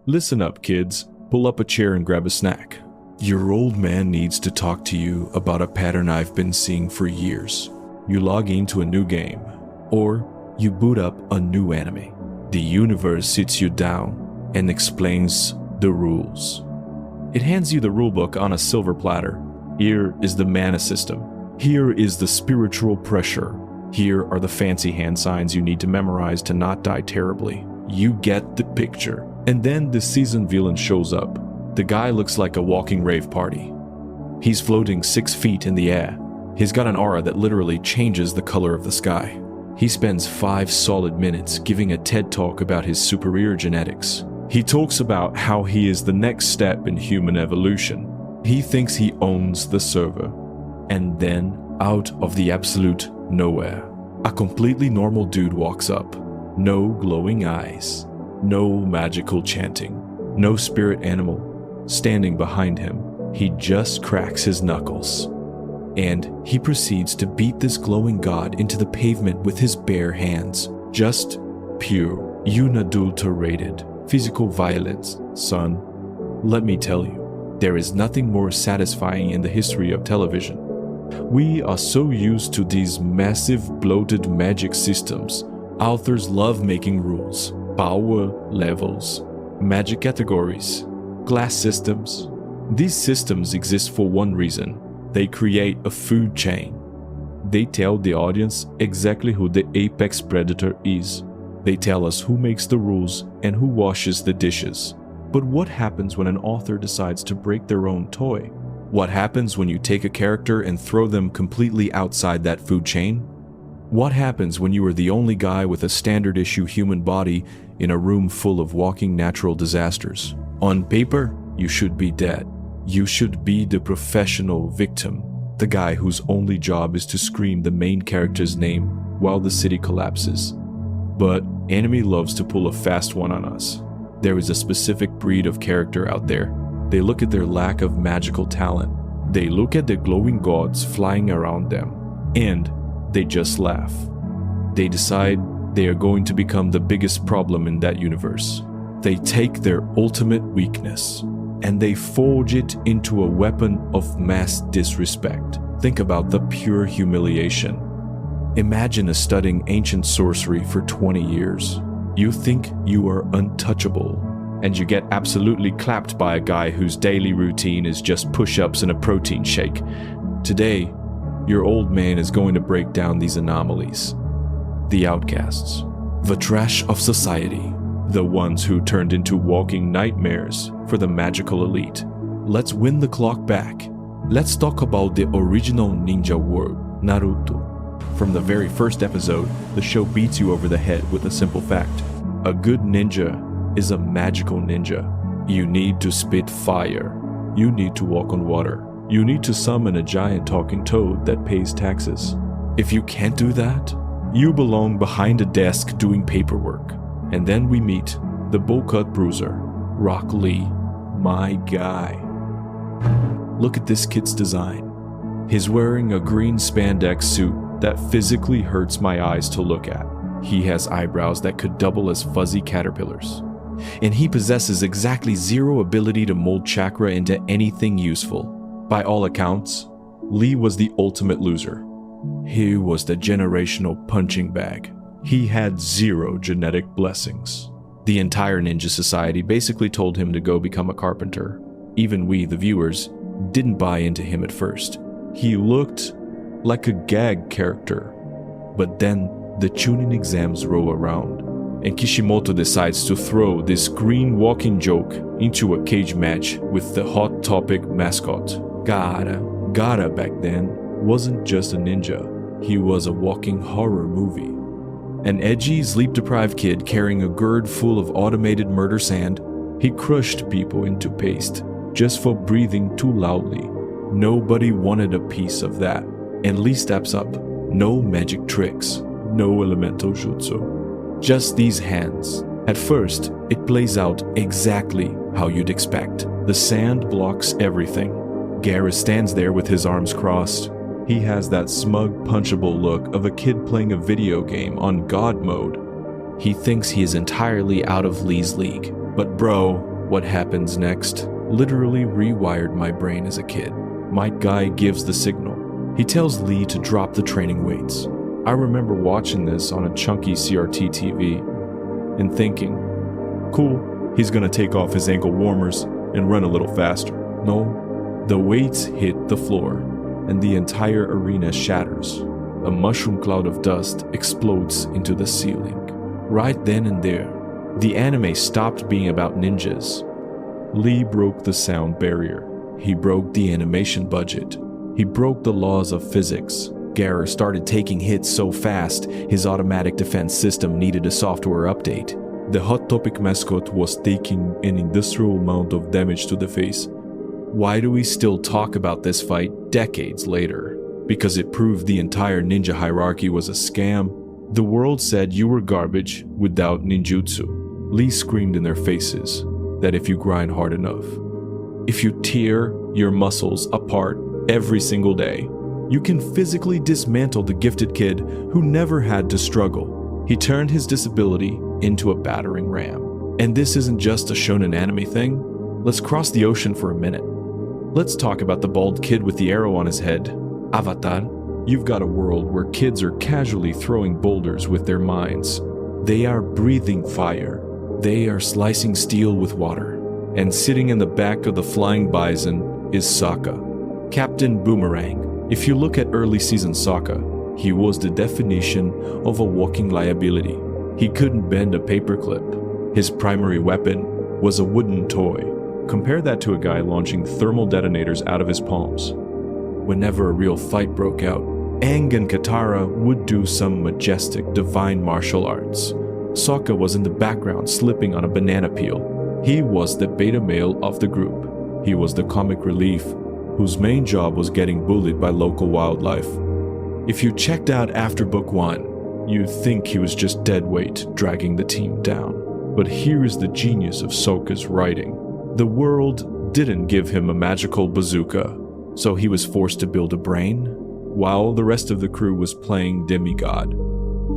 Listen up, kids. Pull up a chair and grab a snack. Your old man needs to talk to you about a pattern I've been seeing for years. You log into a new game, or you boot up a new anime. The universe sits you down and explains the rules. It hands you the rulebook on a silver platter. Here is the mana system. Here is the spiritual pressure. Here are the fancy hand signs you need to memorize to not die terribly. You get the picture. And then the seasoned villain shows up. The guy looks like a walking rave party. He's floating 6 feet in the air. He's got an aura that literally changes the color of the sky. He spends 5 solid minutes giving a TED talk about his superior genetics. He talks about how he is the next step in human evolution. He thinks he owns the server. And then, out of the absolute nowhere, a completely normal dude walks up. No glowing eyes. No magical chanting. No spirit animal standing behind him. He just cracks his knuckles. And he proceeds to beat this glowing god into the pavement with his bare hands. Just pure, unadulterated physical violence, son. Let me tell you, there is nothing more satisfying in the history of television. We are so used to these massive bloated magic systems. Authors love making rules, power levels, magic categories, class systems. These systems exist for one reason. They create a food chain. They tell the audience exactly who the apex predator is. They tell us who makes the rules and who washes the dishes. But what happens when an author decides to break their own toy? What happens when you take a character and throw them completely outside that food chain? What happens when you are the only guy with a standard issue human body in a room full of walking natural disasters? On paper, you should be dead. You should be the professional victim, the guy whose only job is to scream the main character's name while the city collapses. But anime loves to pull a fast one on us. There is a specific breed of character out there. They look at their lack of magical talent. They look at the glowing gods flying around them, and they just laugh. They decide they are going to become the biggest problem in that universe. They take their ultimate weakness and they forge it into a weapon of mass disrespect. Think about the pure humiliation. Imagine studying ancient sorcery for 20 years. You think you are untouchable, and you get absolutely clapped by a guy whose daily routine is just push-ups and a protein shake. Today, your old man is going to break down these anomalies. The outcasts. The trash of society. The ones who turned into walking nightmares for the magical elite. Let's win the clock back. Let's talk about the original ninja word, Naruto. From the very first episode, the show beats you over the head with a simple fact. A good ninja is a magical ninja. You need to spit fire. You need to walk on water. You need to summon a giant talking toad that pays taxes. If you can't do that, you belong behind a desk doing paperwork. And then we meet the bowl-cut bruiser, Rock Lee, my guy. Look at this kid's design. He's wearing a green spandex suit that physically hurts my eyes to look at. He has eyebrows that could double as fuzzy caterpillars. And he possesses exactly zero ability to mold chakra into anything useful. By all accounts, Lee was the ultimate loser. He was the generational punching bag. He had zero genetic blessings. The entire ninja society basically told him to go become a carpenter. Even we, the viewers, didn't buy into him at first. He looked like a gag character. But then the Chunin exams roll around, and Kishimoto decides to throw this green walking joke into a cage match with the Hot Topic mascot. Gaara back then wasn't just a ninja. He was a walking horror movie. An edgy, sleep-deprived kid carrying a gourd full of automated murder sand, he crushed people into paste just for breathing too loudly. Nobody wanted a piece of that. And Lee steps up. No magic tricks, no elemental jutsu. Just these hands. At first, it plays out exactly how you'd expect. The sand blocks everything. Gaara stands there with his arms crossed. He has that smug, punchable look of a kid playing a video game on God mode. He thinks he is entirely out of Lee's league. But bro, What happens next literally rewired my brain as a kid. Might Guy gives the signal. He tells Lee to drop the training weights. I remember watching this on a chunky CRT TV and thinking, cool, he's gonna take off his ankle warmers and run a little faster. No, the weights hit the floor and the entire arena shatters. A mushroom cloud of dust explodes into the ceiling. Right then and there, the anime stopped being about ninjas. Lee broke the sound barrier. He broke the animation budget. He broke the laws of physics. Gaara started taking hits so fast, his automatic defense system needed a software update. The Hot Topic mascot was taking an industrial amount of damage to the face. Why do we still talk about this fight decades later? Because it proved the entire ninja hierarchy was a scam. The world said you were garbage without ninjutsu. Lee screamed in their faces that if you grind hard enough, if you tear your muscles apart every single day, you can physically dismantle the gifted kid who never had to struggle. He turned his disability into a battering ram. And this isn't just a shonen anime thing. Let's cross the ocean for a minute. Let's talk about the bald kid with the arrow on his head. Avatar. You've got a world where kids are casually throwing boulders with their minds. They are breathing fire. They are slicing steel with water. And sitting in the back of the flying bison is Sokka, Captain Boomerang. If you look at early season Sokka, he was the definition of a walking liability. He couldn't bend a paperclip. His primary weapon was a wooden toy. Compare that to a guy launching thermal detonators out of his palms. Whenever a real fight broke out, Aang and Katara would do some majestic divine martial arts. Sokka was in the background slipping on a banana peel. He was the beta male of the group. He was the comic relief, whose main job was getting bullied by local wildlife. If you checked out after book 1, you'd think he was just dead weight dragging the team down. But here is the genius of Sokka's writing. The world didn't give him a magical bazooka, so he was forced to build a brain, while the rest of the crew was playing demigod.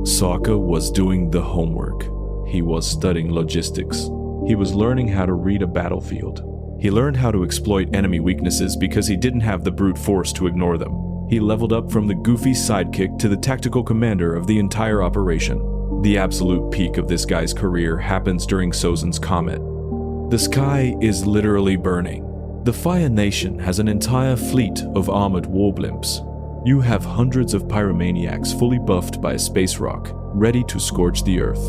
Sokka was doing the homework. He was studying logistics. He was learning how to read a battlefield. He learned how to exploit enemy weaknesses because he didn't have the brute force to ignore them. He leveled up from the goofy sidekick to the tactical commander of the entire operation. The absolute peak of this guy's career happens during Sozin's Comet. The sky is literally burning. The Fire Nation has an entire fleet of armored war blimps. You have hundreds of pyromaniacs fully buffed by a space rock, ready to scorch the earth.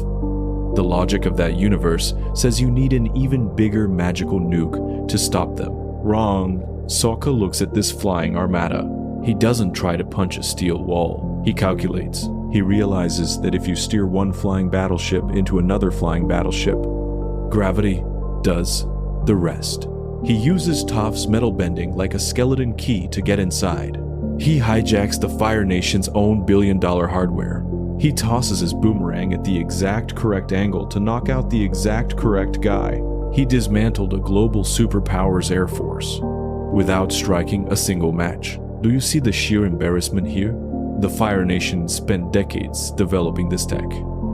The logic of that universe says you need an even bigger magical nuke to stop them. Wrong. Sokka looks at this flying armada. He doesn't try to punch a steel wall. He calculates. He realizes that if you steer one flying battleship into another flying battleship, gravity does the rest. He uses Toph's metal bending like a skeleton key to get inside. He hijacks the Fire Nation's own billion-dollar hardware. He tosses his boomerang at the exact correct angle to knock out the exact correct guy. He dismantled a global superpowers air force without striking a single match. Do you see the sheer embarrassment here? The Fire Nation spent decades developing this tech.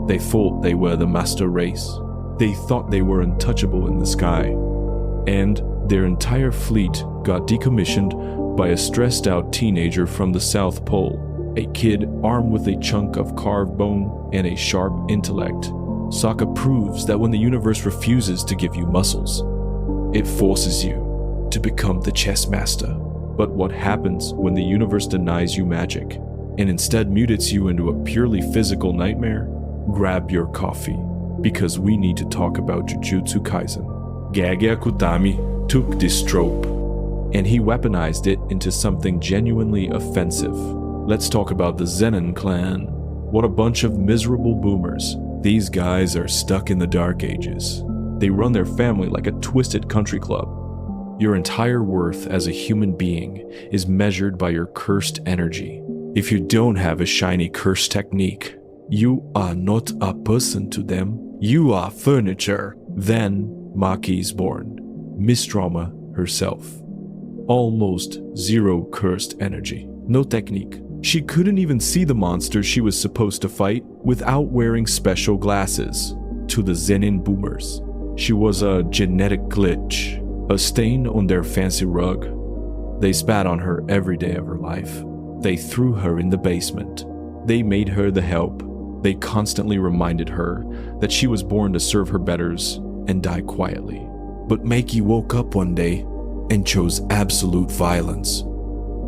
They thought they were the master race. They thought they were untouchable in the sky. And their entire fleet got decommissioned by a stressed-out teenager from the South Pole. A kid armed with a chunk of carved bone and a sharp intellect. Sokka proves that when the universe refuses to give you muscles, it forces you to become the chess master. But what happens when the universe denies you magic and instead mutates you into a purely physical nightmare? Grab your coffee, because we need to talk about Jujutsu Kaisen. Gage Akutami took this trope, and he weaponized it into something genuinely offensive. Let's talk about the Zenin clan. What a bunch of miserable boomers. These guys are stuck in the dark ages. They run their family like a twisted country club. Your entire worth as a human being is measured by your cursed energy. If you don't have a shiny curse technique, you are not a person to them. You are furniture. Then Maki is born. Miss Drama herself. Almost zero cursed energy. No technique. She couldn't even see the monster she was supposed to fight without wearing special glasses. To the Zenin boomers, She was a genetic glitch, a stain on their fancy rug. They spat on her every day of her life. They threw her in the basement. They made her the help. They constantly reminded her that she was born to serve her betters and die quietly. But Maki woke up one day and chose absolute violence.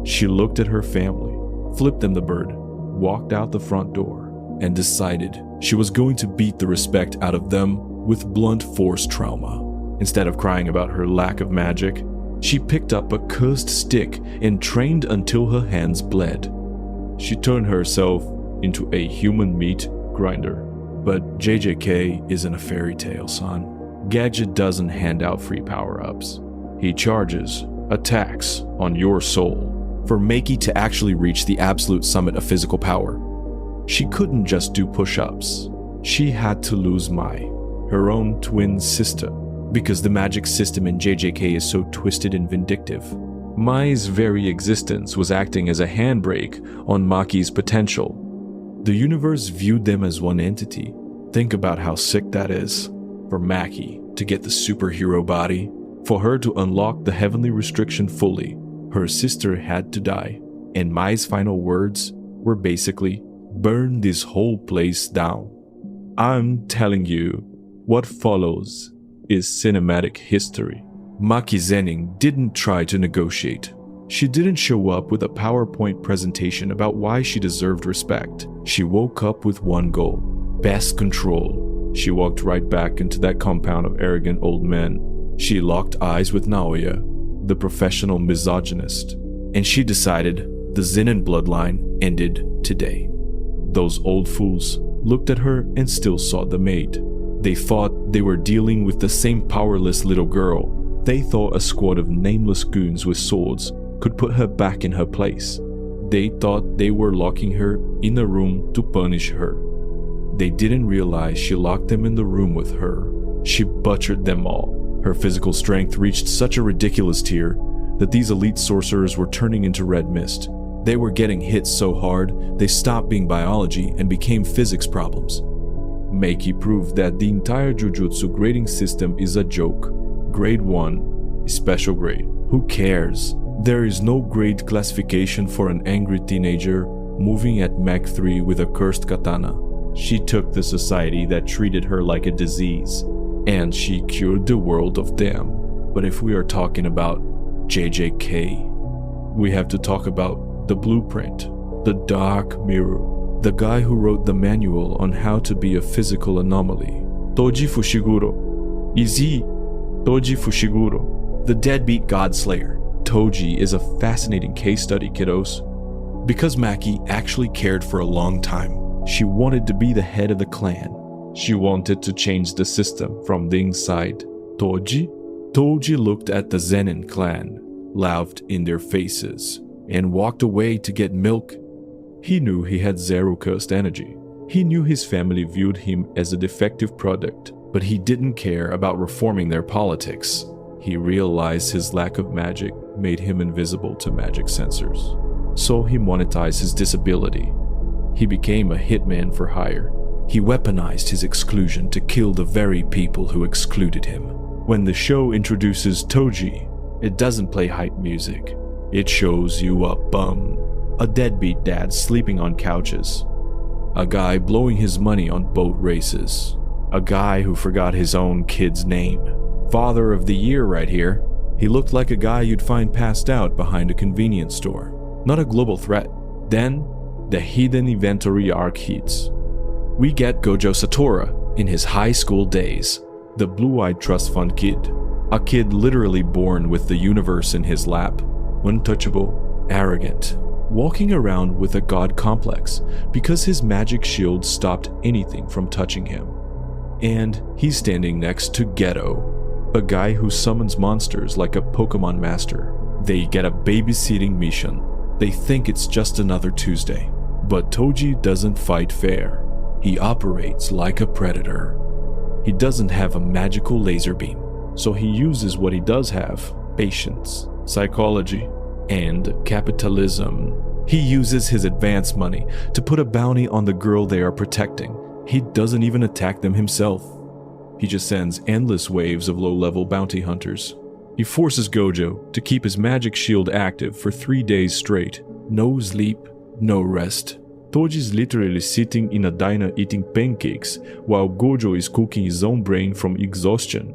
She looked at her family, flipped them the bird, walked out the front door, and decided she was going to beat the respect out of them with blunt force trauma. Instead of crying about her lack of magic, she picked up a cursed stick and trained until her hands bled. She turned herself into a human meat grinder. But JJK isn't a fairy tale, son. Gadget doesn't hand out free power-ups. He charges, attacks on your soul for Maki to actually reach the absolute summit of physical power. She couldn't just do push-ups. She had to lose Mai, her own twin sister, because the magic system in JJK is so twisted and vindictive. Mai's very existence was acting as a handbrake on Maki's potential. The universe viewed them as one entity. Think about how sick that is. For Maki to get the superhero body, for her to unlock the heavenly restriction fully, her sister had to die. And Mai's final words were basically, burn this whole place down. I'm telling you, what follows is cinematic history. Maki Zenin didn't try to negotiate. She didn't show up with a PowerPoint presentation about why she deserved respect. She woke up with one goal: best control. She walked right back into that compound of arrogant old men. She locked eyes with Naoya, the professional misogynist, and she decided the Zenin bloodline ended today. Those old fools looked at her and still saw the maid. They thought they were dealing with the same powerless little girl. They thought a squad of nameless goons with swords could put her back in her place. They thought they were locking her in a room to punish her. They didn't realize she locked them in the room with her. She butchered them all. Her physical strength reached such a ridiculous tier that these elite sorcerers were turning into red mist. They were getting hit so hard, they stopped being biology and became physics problems. Maki proved that the entire Jujutsu grading system is a joke. Grade 1 is special grade. Who cares? There is no grade classification for an angry teenager moving at Mach 3 with a cursed katana. She took the society that treated her like a disease, and she cured the world of them. But if we are talking about JJK, we have to talk about the blueprint, the dark mirror, the guy who wrote the manual on how to be a physical anomaly. Toji Fushiguro. Is he? Toji Fushiguro, the deadbeat godslayer. Toji is a fascinating case study, kiddos. Because Maki actually cared for a long time. She wanted to be the head of the clan. She wanted to change the system from the inside. Toji looked at the Zenin clan, laughed in their faces, and walked away to get milk. He knew he had zero cursed energy. He knew his family viewed him as a defective product, but he didn't care about reforming their politics. He realized his lack of magic made him invisible to magic sensors. So he monetized his disability. He became a hitman for hire. He weaponized his exclusion to kill the very people who excluded him. When the show introduces Toji, it doesn't play hype music. It shows you a bum, a deadbeat dad sleeping on couches, a guy blowing his money on boat races, a guy who forgot his own kid's name. Father of the year right here. He looked like a guy you'd find passed out behind a convenience store. Not a global threat. Then, the hidden inventory arc hits. We get Gojo Satoru in his high school days, the blue-eyed trust fund kid. A kid literally born with the universe in his lap, untouchable, arrogant, walking around with a god complex because his magic shield stopped anything from touching him. And he's standing next to Ghetto, a guy who summons monsters like a Pokemon master. They get a babysitting mission. They think it's just another Tuesday. But Toji doesn't fight fair. He operates like a predator. He doesn't have a magical laser beam, so he uses what he does have: patience, psychology, and capitalism. He uses his advance money to put a bounty on the girl they are protecting. He doesn't even attack them himself. He just sends endless waves of low-level bounty hunters. He forces Gojo to keep his magic shield active for 3 days straight. No sleep, no rest. Toji's literally sitting in a diner eating pancakes while Gojo is cooking his own brain from exhaustion.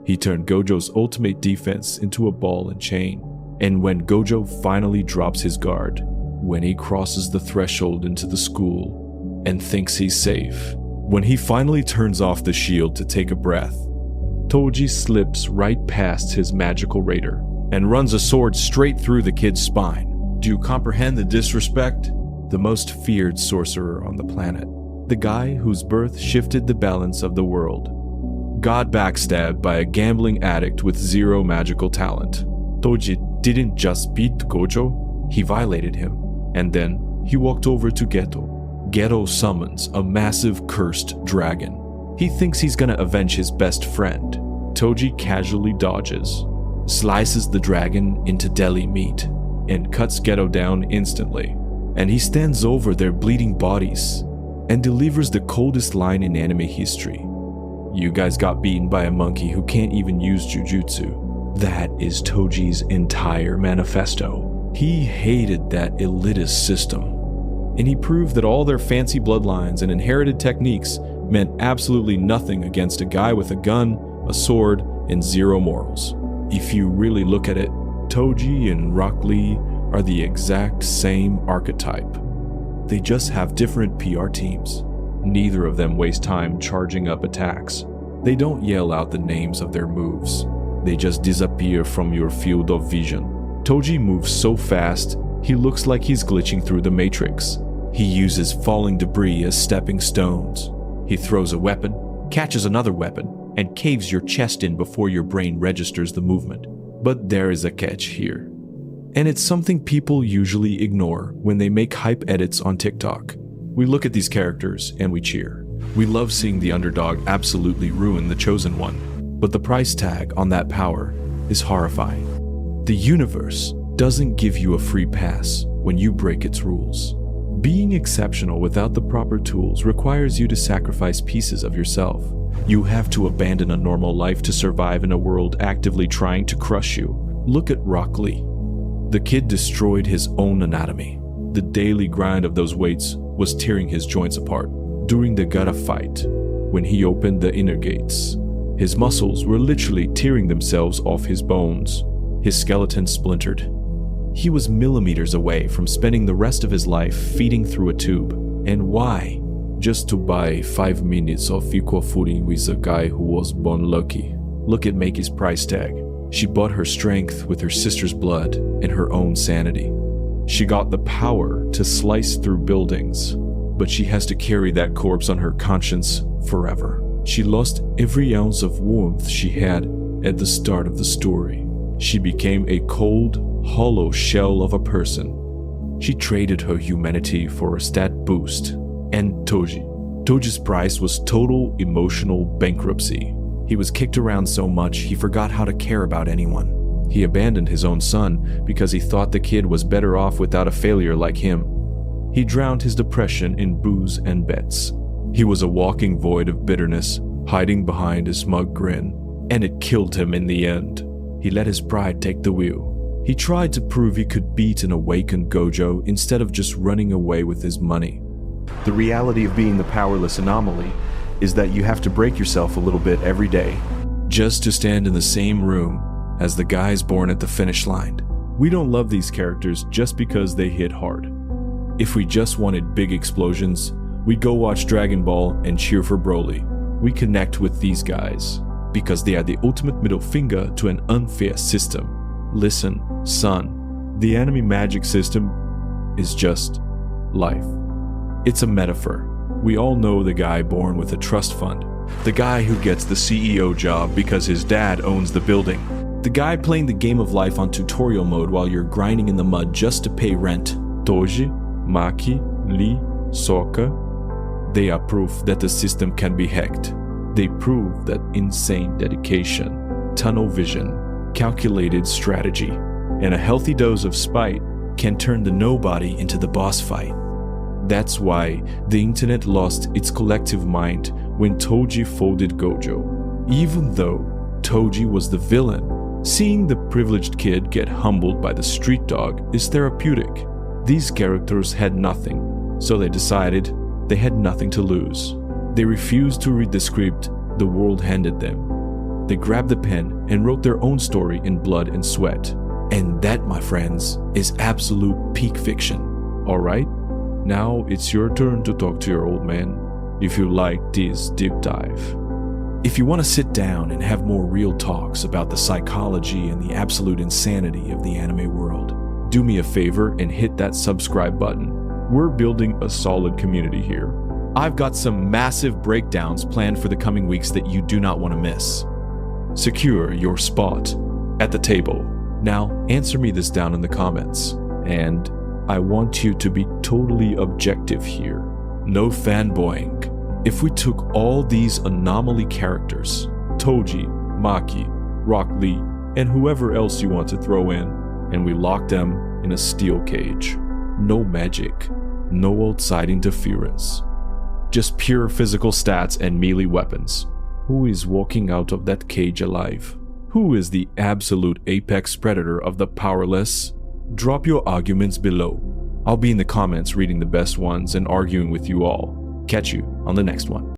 He turned Gojo's ultimate defense into a ball and chain. And when Gojo finally drops his guard, when he crosses the threshold into the school and thinks he's safe, when he finally turns off the shield to take a breath, Toji slips right past his magical raider and runs a sword straight through the kid's spine. Do you comprehend the disrespect? The most feared sorcerer on the planet. The guy whose birth shifted the balance of the world. Got backstabbed by a gambling addict with zero magical talent. Toji didn't just beat Gojo, he violated him. And then he walked over to Geto. Geto summons a massive cursed dragon. He thinks he's gonna avenge his best friend. Toji casually dodges, slices the dragon into deli meat, and cuts Geto down instantly. And he stands over their bleeding bodies and delivers the coldest line in anime history. You guys got beaten by a monkey who can't even use Jujutsu. That is Toji's entire manifesto. He hated that elitist system, and he proved that all their fancy bloodlines and inherited techniques meant absolutely nothing against a guy with a gun, a sword, and zero morals. If you really look at it, Toji and Rock Lee are the exact same archetype. They just have different PR teams. Neither of them waste time charging up attacks. They don't yell out the names of their moves. They just disappear from your field of vision. Toji moves so fast, he looks like he's glitching through the Matrix. He uses falling debris as stepping stones. He throws a weapon, catches another weapon, and caves your chest in before your brain registers the movement. But there is a catch here. And it's something people usually ignore when they make hype edits on TikTok. We look at these characters and we cheer. We love seeing the underdog absolutely ruin the chosen one. But the price tag on that power is horrifying. The universe doesn't give you a free pass when you break its rules. Being exceptional without the proper tools requires you to sacrifice pieces of yourself. You have to abandon a normal life to survive in a world actively trying to crush you. Look at Rock Lee. The kid destroyed his own anatomy. The daily grind of those weights was tearing his joints apart. During the Gata fight, when he opened the inner gates, his muscles were literally tearing themselves off his bones. His skeleton splintered. He was millimeters away from spending the rest of his life feeding through a tube. And why? Just to buy 5 minutes of equal footing with a guy who was born lucky. Look at Maki's price tag. She bought her strength with her sister's blood and her own sanity. She got the power to slice through buildings, but she has to carry that corpse on her conscience forever. She lost every ounce of warmth she had at the start of the story. She became a cold, hollow shell of a person. She traded her humanity for a stat boost. And Toji's price was total emotional bankruptcy. He was kicked around so much he forgot how to care about anyone. He abandoned his own son because he thought the kid was better off without a failure like him. He drowned his depression in booze and bets. He was a walking void of bitterness, hiding behind a smug grin, and it killed him in the end. He let his pride take the wheel. He tried to prove he could beat an awakened Gojo instead of just running away with his money. The reality of being the powerless anomaly is that you have to break yourself a little bit every day just to stand in the same room as the guys born at the finish line. We don't love these characters just because they hit hard. If we just wanted big explosions, we'd go watch Dragon Ball and cheer for Broly. We connect with these guys because they are the ultimate middle finger to an unfair system. Listen, son, the anime magic system is just life. It's a metaphor. We all know the guy born with a trust fund, the guy who gets the CEO job because his dad owns the building, the guy playing the game of life on tutorial mode while you're grinding in the mud just to pay rent. Toji, Maki, Lee, Sokka, they are proof that the system can be hacked. They prove that insane dedication, tunnel vision, calculated strategy, and a healthy dose of spite can turn the nobody into the boss fight. That's why the internet lost its collective mind when Toji folded Gojo. Even though Toji was the villain, seeing the privileged kid get humbled by the street dog is therapeutic. These characters had nothing, so they decided they had nothing to lose. They refused to read the script the world handed them. They grabbed the pen and wrote their own story in blood and sweat. And that, my friends, is absolute peak fiction. Alright? Now it's your turn to talk to your old man if you like this deep dive. If you want to sit down and have more real talks about the psychology and the absolute insanity of the anime world, do me a favor and hit that subscribe button. We're building a solid community here. I've got some massive breakdowns planned for the coming weeks that you do not want to miss. Secure your spot at the table. Now, answer me this down in the comments, and I want you to be totally objective here. No fanboying. If we took all these anomaly characters, Toji, Maki, Rock Lee, and whoever else you want to throw in, and we locked them in a steel cage, no magic, no outside interference, just pure physical stats and melee weapons, who is walking out of that cage alive? Who is the absolute apex predator of the Powerless? Drop your arguments below. I'll be in the comments reading the best ones and arguing with you all. Catch you on the next one.